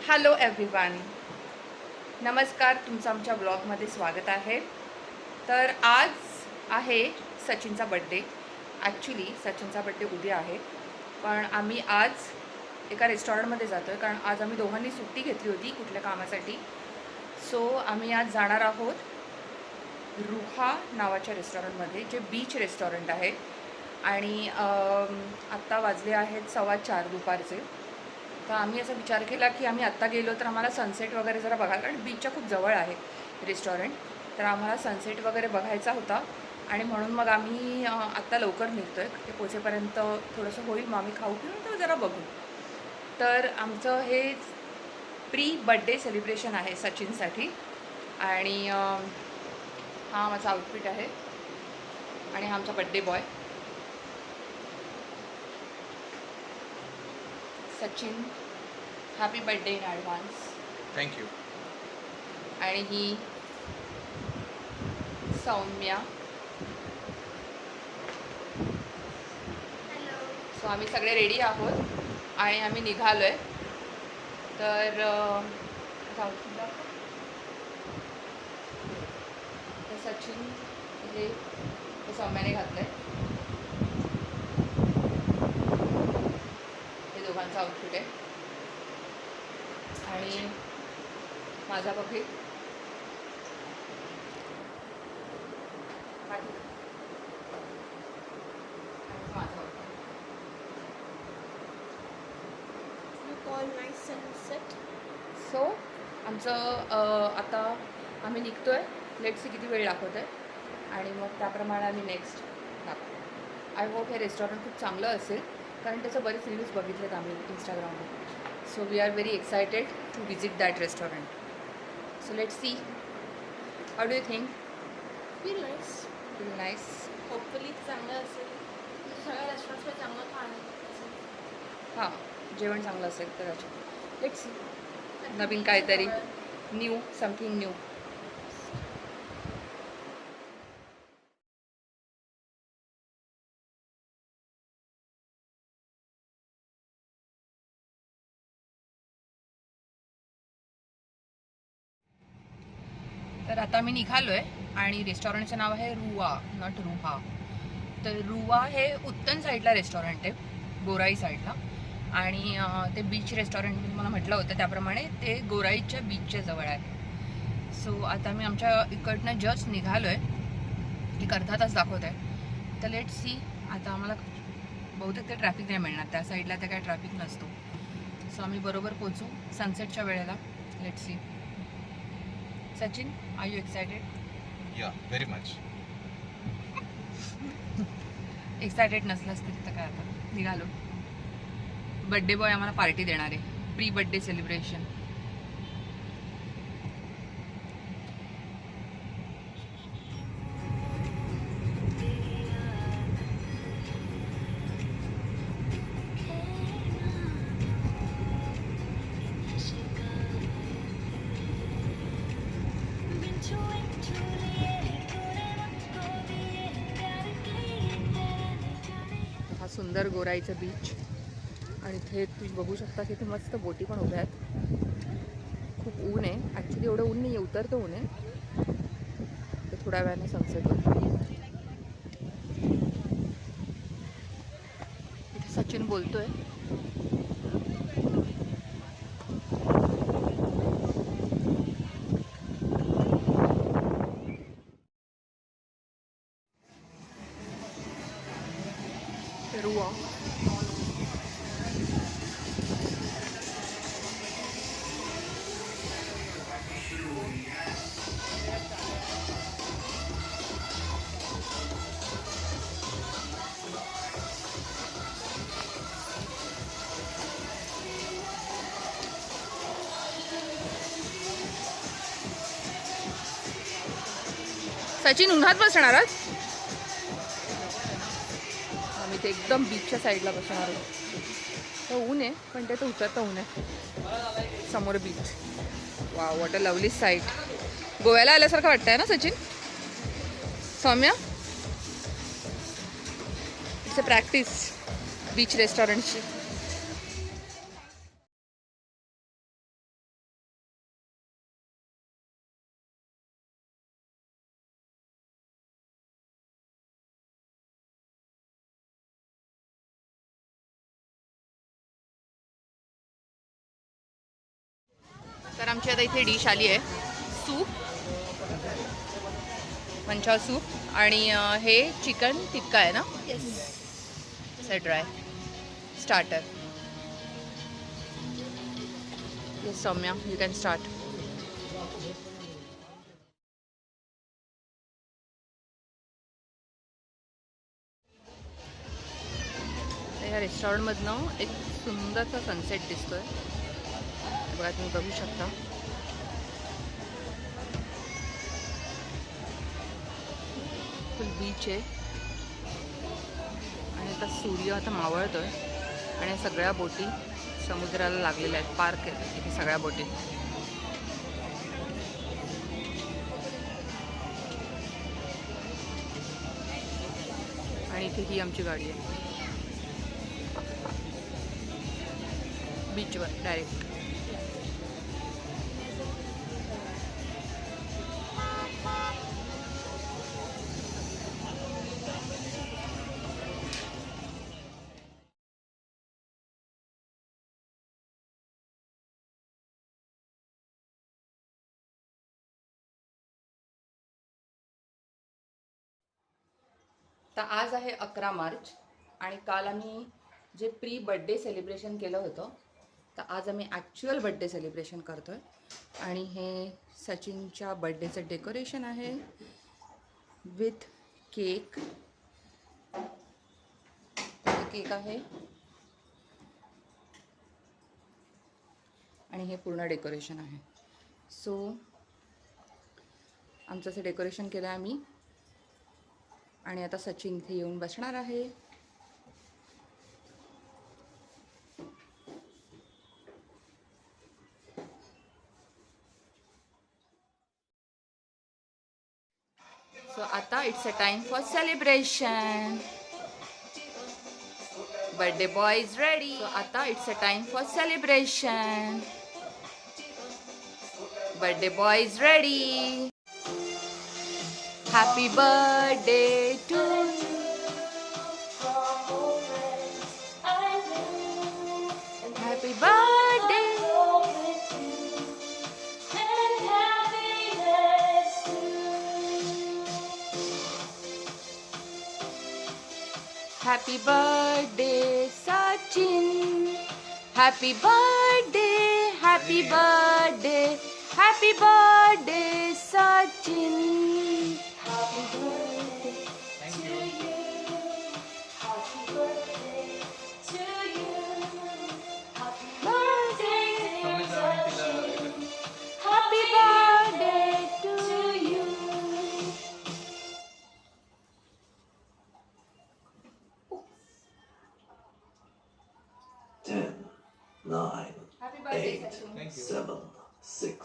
Hello everyone, नमस्कार. तुमचं आमच्या ब्लॉगमध्ये स्वागत आहे. तर आज आहे सचिनचा बड्डे. ॲक्च्युली सचिनचा बड्डे उद्या आहे, पण आम्ही आज एका रेस्टॉरंटमध्ये जातो आहे कारण आज आम्ही दोघांनी सुट्टी घेतली होती कुठल्या कामासाठी. सो आम्ही आज जाणार आहोत रुहा नावाच्या रेस्टॉरंटमध्ये, जे बीच रेस्टॉरंट आहे. आणि आत्ता वाजले आहेत 4:15 दुपारचे. तर आम्ही असा विचार केला की आम्ही आत्ता गेलो तर आम्हाला सनसेट वगैरे जरा बघायला, कारण बीचच्या खूप जवळ आहे रेस्टॉरंट, तर आम्हाला सनसेट वगैरे बघायचा होता. आणि म्हणून मग आम्ही आत्ता लवकर निघतो आहे. ते पोचेपर्यंत थोडंसं होईल, मग आम्ही खाऊ पिऊन तर जरा बघू. तर आमचं हे प्री बड्डे सेलिब्रेशन आहे सचिनसाठी. आणि हा माझा आउटफिट आहे आणि हा आमचा birthday boy Sachin. Happy birthday in advance. Thank you. आणि ही सौम्या. सो आम्ही सगळे रेडी आहोत आणि आम्ही निघालो आहे. तर सचिन हे सौम्याने घातलं आहे. हे दोघांचं आउटफिट आहे. आणि माझा बघे सो आमचं आता आम्ही निघतो आहे. लेट्स सी किती वेळ दाखवत आहे आणि मग त्याप्रमाणे आम्ही नेक्स्ट दाखवतो. आय होप हे रेस्टॉरंट खूप चांगलं असेल, कारण त्याचं बरेच रिव्ह्यूज बघितलेत आम्ही इंस्टाग्रामवर. So we are very excited to visit that restaurant. So let's see. How do you think? Feel nice. Feel nice. Hopefully चांगलं असेल. सगळ्या रेस्टॉरंट्समध्ये चांगलं खाणं असेल. हां, जेवण चांगलं असेल कदाचित. Let's see. नवीन काहीतरी न्यू, समथिंग न्यू. तर आता मी निघालो आहे आणि रेस्टॉरंटचं नाव आहे रुवा, नॉट रुहा. तर रुवा हे उत्तन साईडला रेस्टॉरंट आहे, गोराई साईडला. आणि ते बीच रेस्टॉरंट मी तुम्हाला म्हटलं होतं त्याप्रमाणे ते गोराईच्या बीचच्या जवळ आहे. सो आता मी आमच्या इकडनं जस्ट निघालो आहे. एक अर्धा तास दाखवत आहे. तर लेट सी. आता आम्हाला बहुतेक ते ट्रॅफिक नाही मिळणार, त्या साईडला ते काय ट्रॅफिक नसतो. सो आम्ही बरोबर पोचू सनसेटच्या वेळेला. Let see. Sachin, are you excited? Yeah, very much. Excited नसलास तरी तर काय, आता निघालो. बड्डे बॉय आम्हाला पार्टी देणार आहे, प्री बड्डे सेलिब्रेशन. हा सुंदर गोराईचं बीच. आणि इथे तुम्ही बघू शकता की इथे मस्त बोटी पण उभ्या आहेत. खूप ऊन आहे, ॲक्च्युली एवढं ऊन नाही, उतरतं ऊन आहे. तर थोड्या वेळाने सनसेट होईल. इथे सचिन बोलतोय. रुवा. सचिन, उन्हात बसणार आहात? आम्ही ते एकदम बीचच्या साईडला बसणार आहोत. तर ऊन आहे, पण ते तर उतरतं ऊन आहे. समोर बीच. वा, वॉट अ लवली साईट. गोव्याला आल्यासारखं वाटतंय ना Sachin? Saumya, it's a practice beach रेस्टॉरंटची. तर आमची आता इथे डिश आली आहे, सूप, मंचाव सूप आणि हे चिकन टिक्का आहे ना, set dry starter. Yes Saumya, you can start. ह्या रेस्टॉरंटमधनं एक सुंदरसा सनसेट दिसतोय, बघा तुम्ही बघू शकता. फुल बीच आहे आणि आता सूर्य आता मावळतोय आणि सगळ्या बोटी समुद्राला लागलेल्या आहेत, पार्क आहेत इथे सगळ्या बोटी. आणि इथे ही आमची गाडी आहे बीचवर डायरेक्ट. तर आज आहे 11 मार्च आणि काल आम्ही जे प्री बड्डे सेलिब्रेशन केलं होतं, तर आज आम्ही ॲक्च्युअल बड्डे सेलिब्रेशन करतो आहे. आणि हे सचिनच्या बड्डेचं डेकोरेशन आहे विथ केक. केक आहे आणि हे पूर्ण डेकोरेशन आहे. सो आमचं असं डेकोरेशन केलं आहे आम्ही आणि आता सचिन इथे येऊन बसणार आहे. सो आता it's a time for celebration. Birthday boy is ready. So आता it's a time for celebration. Birthday boy is ready. Happy birthday to you. Happy birthday. Happy birthday, Sachin. Happy birthday, happy birthday, happy birthday, Sachin. Happy birthday to you. Happy birthday to you. Happy birthday, Sachin. Happy birthday to you. 10, 9, Happy birthday, 8, Sachin. 7, 6,